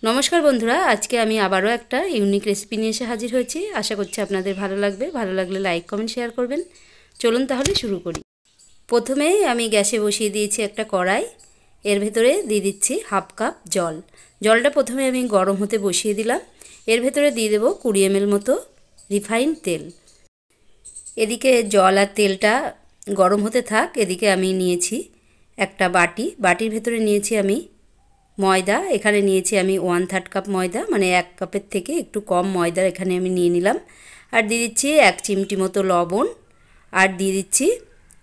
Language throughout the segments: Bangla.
নমস্কার বন্ধুরা, আজকে আমি আবারও একটা ইউনিক রেসিপি নিয়ে এসে হাজির হয়েছি। আশা করছি আপনাদের ভালো লাগবে। ভালো লাগলে লাইক কমেন্ট শেয়ার করবেন। চলুন তাহলে শুরু করি। প্রথমেই আমি গ্যাসে বসিয়ে দিয়েছি একটা কড়াই। এর ভেতরে দিয়ে দিচ্ছি হাফ কাপ জল। জলটা প্রথমে আমি গরম হতে বসিয়ে দিলাম। এর ভেতরে দিয়ে দেবো 20 ml মতো রিফাইন্ড তেল। এদিকে জল আর তেলটা গরম হতে থাক। এদিকে আমি নিয়েছি একটা বাটির ভেতরে নিয়েছি আমি ময়দা। এখানে নিয়েছি আমি 1/3 কাপ ময়দা, মানে 1 কাপের থেকে একটু কম ময়দা এখানে আমি নিয়ে নিলাম। আর দিয়ে দিচ্ছি 1 চিমটি মতো লবণ, আর দিয়ে দিচ্ছি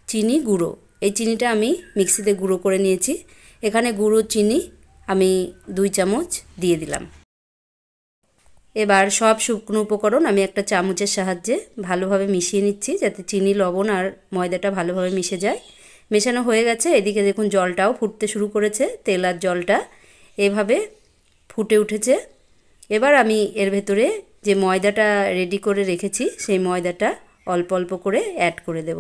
চিনি গুঁড়ো। এই চিনিটা আমি মিক্সিতে গুঁড়ো করে নিয়েছি। এখানে গুঁড়ো চিনি আমি 2 চামচ দিয়ে দিলাম। এবার সব শুকনো উপকরণ আমি একটা চামচের সাহায্যে ভালোভাবে মিশিয়ে নিচ্ছি, যাতে চিনি, লবণ আর ময়দাটা ভালোভাবে মিশে যায়। মেশানো হয়ে গেছে। এদিকে দেখুন জলটাও ফুটতে শুরু করেছে। তেল আর জলটা এভাবে ফুটে উঠেছে। এবার আমি এর ভেতরে যে ময়দাটা রেডি করে রেখেছি সেই ময়দাটা অল্প অল্প করে অ্যাড করে দেব।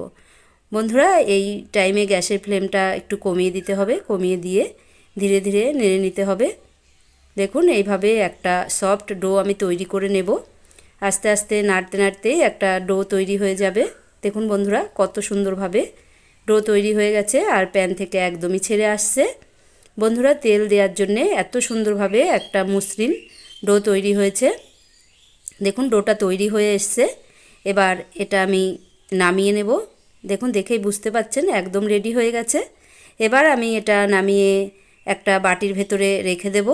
বন্ধুরা, এই টাইমে গ্যাসের ফ্লেমটা একটু কমিয়ে দিতে হবে। কমিয়ে দিয়ে ধীরে ধীরে নেড়ে নিতে হবে। দেখুন এইভাবে একটা সফট ডো আমি তৈরি করে নেব। আস্তে আস্তে নাড়তে নাড়তে একটা ডো তৈরি হয়ে যাবে। দেখুন বন্ধুরা, কত সুন্দরভাবে ডো তৈরি হয়ে গেছে আর প্যান থেকে একদমই ছেড়ে আসছে। বন্ধুরা, তেল দেওয়ার জন্যে এত সুন্দরভাবে একটা মসৃণ ডো তৈরি হয়েছে। দেখুন ডোটা তৈরি হয়ে এসছে। এবার এটা আমি নামিয়ে নেব। দেখুন দেখেই বুঝতে পাচ্ছেন একদম রেডি হয়ে গেছে। এবার আমি এটা নামিয়ে একটা বাটির ভেতরে রেখে দেব।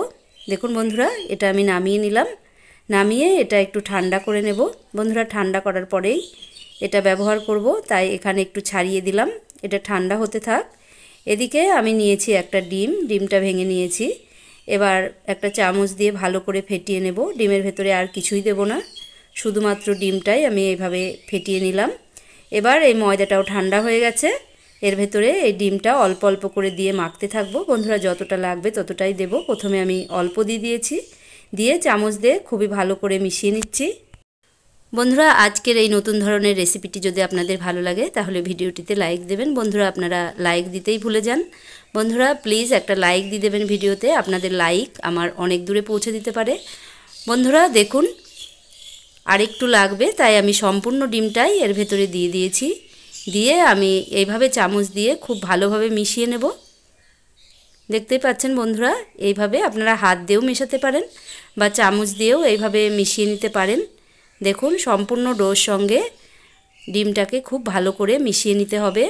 দেখুন বন্ধুরা, এটা আমি নামিয়ে নিলাম। নামিয়ে এটা একটু ঠান্ডা করে নেব। বন্ধুরা, ঠান্ডা করার পরেই এটা ব্যবহার করব, তাই এখানে একটু ছাড়িয়ে দিলাম। এটা ঠান্ডা হতে থাক। এদিকে আমি নিয়েছি একটা ডিমটা ভেঙে নিয়েছি। এবার একটা চামচ দিয়ে ভালো করে ফেটিয়ে নেব। ডিমের ভেতরে আর কিছুই দেব না, শুধুমাত্র ডিমটাই আমি এইভাবে ফেটিয়ে নিলাম। এবার এই ময়দাটাও ঠান্ডা হয়ে গেছে। এর ভেতরে এই ডিমটা অল্প অল্প করে দিয়ে মাখতে থাকবো। বন্ধুরা, যতটা লাগবে ততটাই দেব। প্রথমে আমি অল্প দিয়েছি, দিয়ে চামচ দিয়ে খুবই ভালো করে মিশিয়ে নিচ্ছি। বন্ধুরা, আজকের এই নতুন ধরনের রেসিপিটি যদি আপনাদের ভালো লাগে তাহলে ভিডিওটিতে লাইক দেবেন। বন্ধুরা, আপনারা লাইক দিতেই ভুলে যান। বন্ধুরা, প্লিজ একটা লাইক দিয়ে দেবেন ভিডিওতে। আপনাদের লাইক আমার অনেক দূরে পৌঁছে দিতে পারে। বন্ধুরা দেখুন, আরেকটু লাগবে, তাই আমি সম্পূর্ণ ডিমটাই এর ভেতরে দিয়ে দিয়েছি। দিয়ে আমি এইভাবে চামচ দিয়ে খুব ভালোভাবে মিশিয়ে নেব। দেখতেই পাচ্ছেন বন্ধুরা, এইভাবে আপনারা হাত দিয়েও মেশাতে পারেন বা চামচ দিয়েও এইভাবে মিশিয়ে নিতে পারেন। দেখুন সম্পূর্ণ ডোর সঙ্গে ডিমটাকে খুব ভালো করে মিশিয়ে নিতে হবে।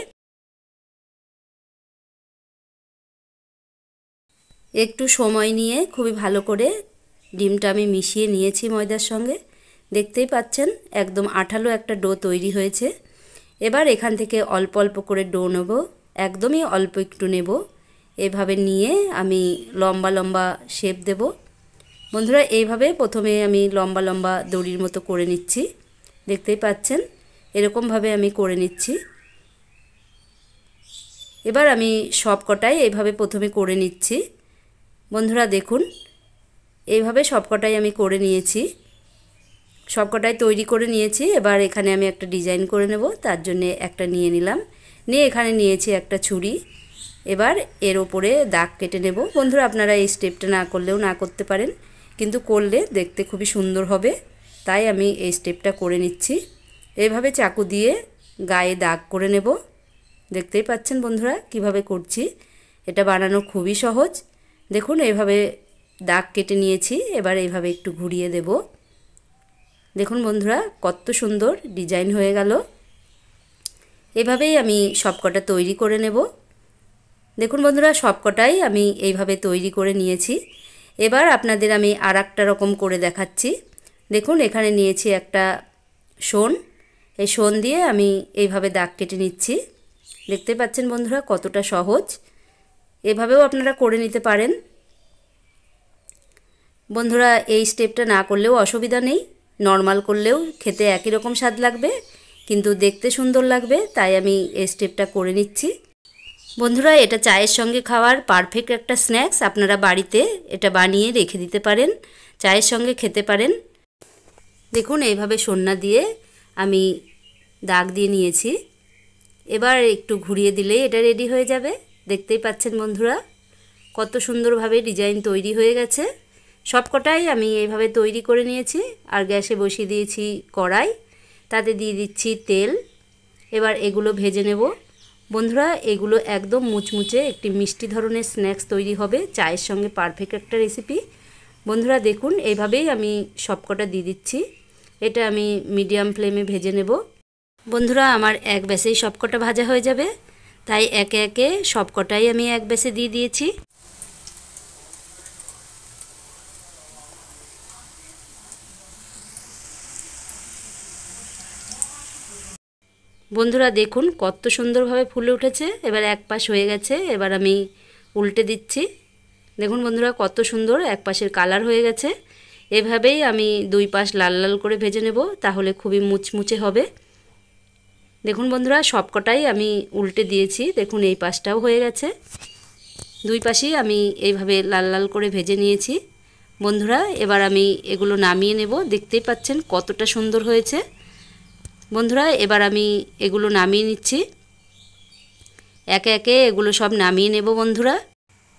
একটু সময় নিয়ে খুবই ভালো করে ডিমটা আমি মিশিয়ে নিয়েছি ময়দার সঙ্গে। দেখতেই পাচ্ছেন একদম আঠালো একটা ডো তৈরি হয়েছে। এবার এখান থেকে অল্প অল্প করে ডো নেব, একদমই অল্প একটু নেব। এভাবে নিয়ে আমি লম্বা লম্বা শেপ দেব। বন্ধুরা, এইভাবে প্রথমে আমি লম্বা লম্বা দড়ির মতো করে নিচ্ছি। দেখতেই পাচ্ছেন এরকমভাবে আমি করে নিচ্ছি। এবার আমি সব কটাই এইভাবে প্রথমে করে নিচ্ছি। বন্ধুরা দেখুন, এইভাবে সব কটাই আমি করে নিয়েছি, সব কটাই তৈরি করে নিয়েছি। এবার এখানে আমি একটা ডিজাইন করে নেব, তার জন্যে একটা নিয়ে নিলাম। নিয়ে এখানে নিয়েছি একটা ছুরি। এবার এর ওপরে দাগ কেটে নেব। বন্ধুরা, আপনারা এই স্টেপটা না করলেও না করতে পারেন, কিন্তু করলে দেখতে খুবই সুন্দর হবে, তাই আমি এই স্টেপটা করে নিচ্ছি। এইভাবে চাকু দিয়ে গায়ে দাগ করে নেব। দেখতেই পাচ্ছেন বন্ধুরা কিভাবে করছি। এটা বানানো খুবই সহজ। দেখুন এইভাবে দাগ কেটে নিয়েছি। এবার এইভাবে একটু ঘুরিয়ে দেব। দেখুন বন্ধুরা, কত সুন্দর ডিজাইন হয়ে গেল। এভাবেই আমি সবকটা তৈরি করে নেব। দেখুন বন্ধুরা, সবকটাই আমি এইভাবে তৈরি করে নিয়েছি। এবার আপনাদের আমি আর একটা রকম করে দেখাচ্ছি। দেখুন এখানে নিয়েছি একটা শোন। এই শোন দিয়ে আমি এইভাবে দাগ কেটে নিচ্ছি। দেখতে পাচ্ছেন বন্ধুরা কতটা সহজ। এভাবেও আপনারা করে নিতে পারেন। বন্ধুরা, এই স্টেপটা না করলেও অসুবিধা নেই, নর্মাল করলেও খেতে একই রকম স্বাদ লাগবে, কিন্তু দেখতে সুন্দর লাগবে, তাই আমি এই স্টেপটা করে নিচ্ছি। বন্ধুরা, এটা চায়ের সঙ্গে খাওয়ার পারফেক্ট একটা স্ন্যাক্স। আপনারা বাড়িতে এটা বানিয়ে রেখে দিতে পারেন, চায়ের সঙ্গে খেতে পারেন। দেখুন এইভাবে সন্না দিয়ে আমি দাগ দিয়ে নিয়েছি। এবার একটু ঘুরিয়ে দিলেই এটা রেডি হয়ে যাবে। দেখতেই পাচ্ছেন বন্ধুরা কত সুন্দরভাবে ডিজাইন তৈরি হয়ে গেছে। সবকটাই আমি এইভাবে তৈরি করে নিয়েছি। আর গ্যাসে বসিয়ে দিয়েছি কড়াই, তাতে দিয়ে দিচ্ছি তেল। এবার এগুলো ভেজে নেব। বন্ধুরা, এগুলো একদম মুচমুচে একটি মিষ্টি ধরনের স্ন্যাক্স তৈরি হবে, চায়ের সঙ্গে পারফেক্ট একটা রেসিপি। বন্ধুরা দেখুন, এইভাবেই আমি সবকটা দিয়ে দিচ্ছি। এটা আমি মিডিয়াম ফ্লেমে ভেজে নেব। বন্ধুরা, আমার এক ব্যাসেই সবকটা ভাজা হয়ে যাবে, তাই একে একে সবকটাই আমি এক ব্যাসে দিয়ে দিয়েছি। বন্ধুরা দেখুন কত সুন্দরভাবে ফুলে উঠেছে। এবার এক পাশ হয়ে গেছে, এবার আমি উল্টে দিচ্ছি। দেখুন বন্ধুরা কত সুন্দর এক পাশের কালার হয়ে গেছে। এভাবেই আমি দুই পাশ লাল লাল করে ভেজে নেব, তাহলে খুবই মুচমুচে হবে। দেখুন বন্ধুরা, সবকটাই আমি উল্টে দিয়েছি। দেখুন এই পাশটাও হয়ে গেছে। দুই পাশেই আমি এইভাবে লাল লাল করে ভেজে নিয়েছি। বন্ধুরা, এবার আমি এগুলো নামিয়ে নেব। দেখতেই পাচ্ছেন কতটা সুন্দর হয়েছে। বন্ধুরা, এবার আমি এগুলো নামিয়ে নিচ্ছি। একে একে এগুলো সব নামিয়ে নেব।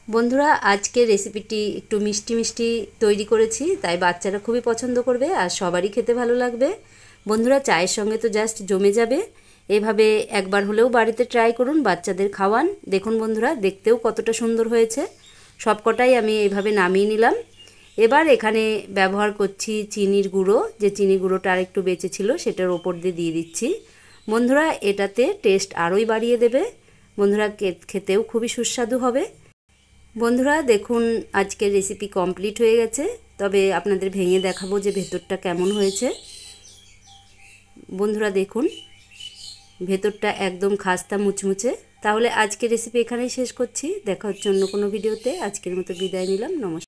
বন্ধুরা আজকে রেসিপিটি একটু মিষ্টি মিষ্টি তৈরি করেছি, তাই বাচ্চারা খুবই পছন্দ করবে আর সবারই খেতে ভালো লাগবে। বন্ধুরা, চায়ের সঙ্গে তো জাস্ট জমে যাবে। এভাবে একবার হলেও বাড়িতে ট্রাই করুন, বাচ্চাদের খাওয়ান। দেখুন বন্ধুরা, দেখতেও কতটা সুন্দর হয়েছে। সবকটাই আমি এইভাবে নামিয়ে নিলাম। এবার এখানে ব্যবহার করছি চিনির গুঁড়ো, যে চিনি গুঁড়োটা আর একটু বেঁচে ছিল সেটার ওপর দিয়ে দিচ্ছি। বন্ধুরা, এটাতে টেস্ট আরোই বাড়িয়ে দেবে। বন্ধুরা, খেতেও খুবই সুস্বাদু হবে। বন্ধুরা দেখুন, আজকের রেসিপি কমপ্লিট হয়ে গেছে। তবে আপনাদের ভেঙে দেখাবো যে ভেতরটা কেমন হয়েছে। বন্ধুরা দেখুন, ভেতরটা একদম খাস্তা মুচমুচে। তাহলে আজকের রেসিপি এখানেই শেষ করছি। দেখা হচ্ছে অন্য কোনো ভিডিওতে। আজকের মতো বিদায় নিলাম। নমস্কার।